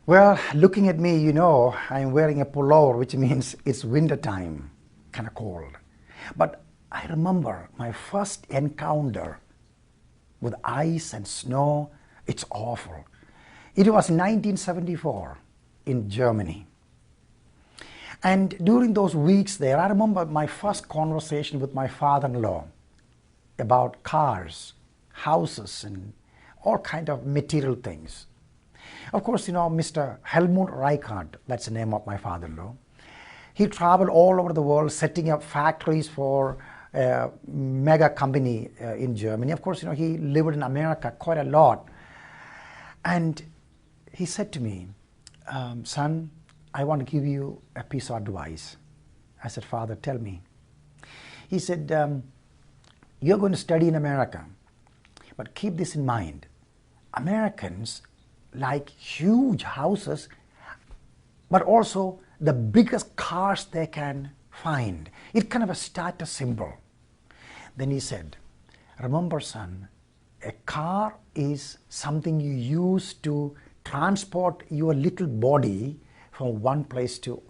Well, looking at me, I'm wearing a pullover, which means it's winter time, kind of cold. But I remember my first encounter with ice and snow. It's awful. It was 1974 in Germany. And during those weeks there, I remember my first conversation with my father-in-law about cars, houses, and all kind of material things. Of course, Mr. Helmut Reichert, that's the name of my father-in-law. He traveled all over the world setting up factories for a mega company in Germany. Of course, he lived in America quite a lot. And he said to me, son, I want to give you a piece of advice. I said, Father, tell me. He said, you're going to study in America, but keep this in mind. Americans like huge houses, but also the biggest cars they can find. It's kind of a status symbol. Then he said, remember, son, a car is something you use to transport your little body from one place to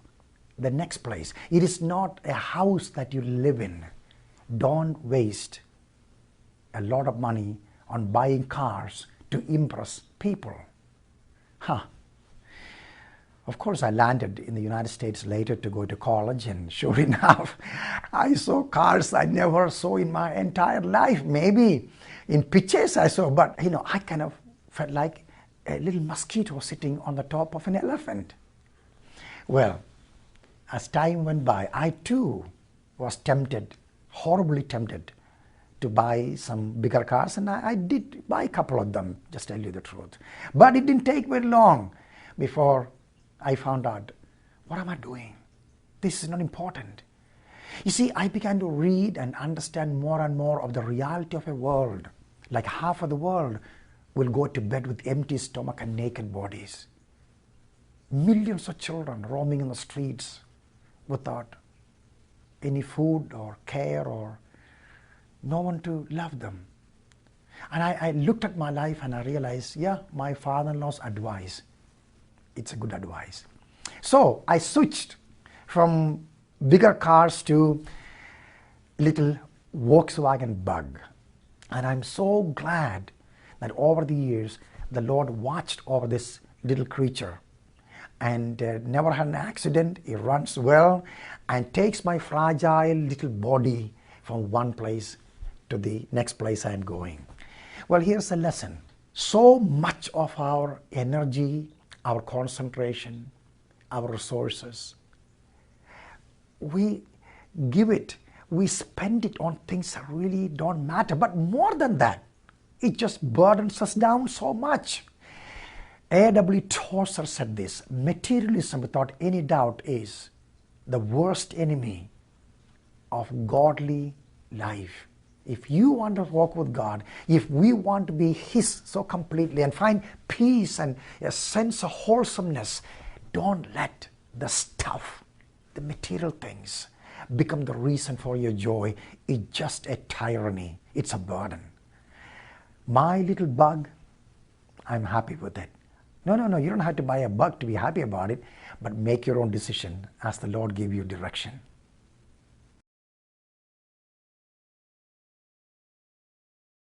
the next place. It is not a house that you live in. Don't waste a lot of money on buying cars to impress people. Of course, I landed in the United States later to go to college, and sure enough, I saw cars I never saw in my entire life. Maybe in pictures I saw, but I kind of felt like a little mosquito sitting on the top of an elephant. Well, as time went by, I too was tempted, horribly tempted, to buy some bigger cars, and I did buy a couple of them, just tell you the truth. But it didn't take very long before I found out, what am I doing? This is not important. You see, I began to read and understand more and more of the reality of a world. Like half of the world will go to bed with empty stomach and naked bodies. Millions of children roaming in the streets without any food or care or no one to love them. And I looked at my life and I realized, yeah, my father-in-law's advice, it's a good advice. So I switched from bigger cars to little Volkswagen Bug. And I'm so glad that over the years, the Lord watched over this little creature and never had an accident. It runs well and takes my fragile little body from one place to the next place I'm going. Well, here's a lesson. So much of our energy, our concentration, our resources, we give it, we spend it on things that really don't matter. But more than that, it just burdens us down so much. A.W. Tozer said this, materialism without any doubt is the worst enemy of godly life. If you want to walk with God, if we want to be His so completely and find peace and a sense of wholesomeness, don't let the stuff, the material things, become the reason for your joy. It's just a tyranny. It's a burden. My little bug, I'm happy with it. No, you don't have to buy a bug to be happy about it, but make your own decision as the Lord give you direction.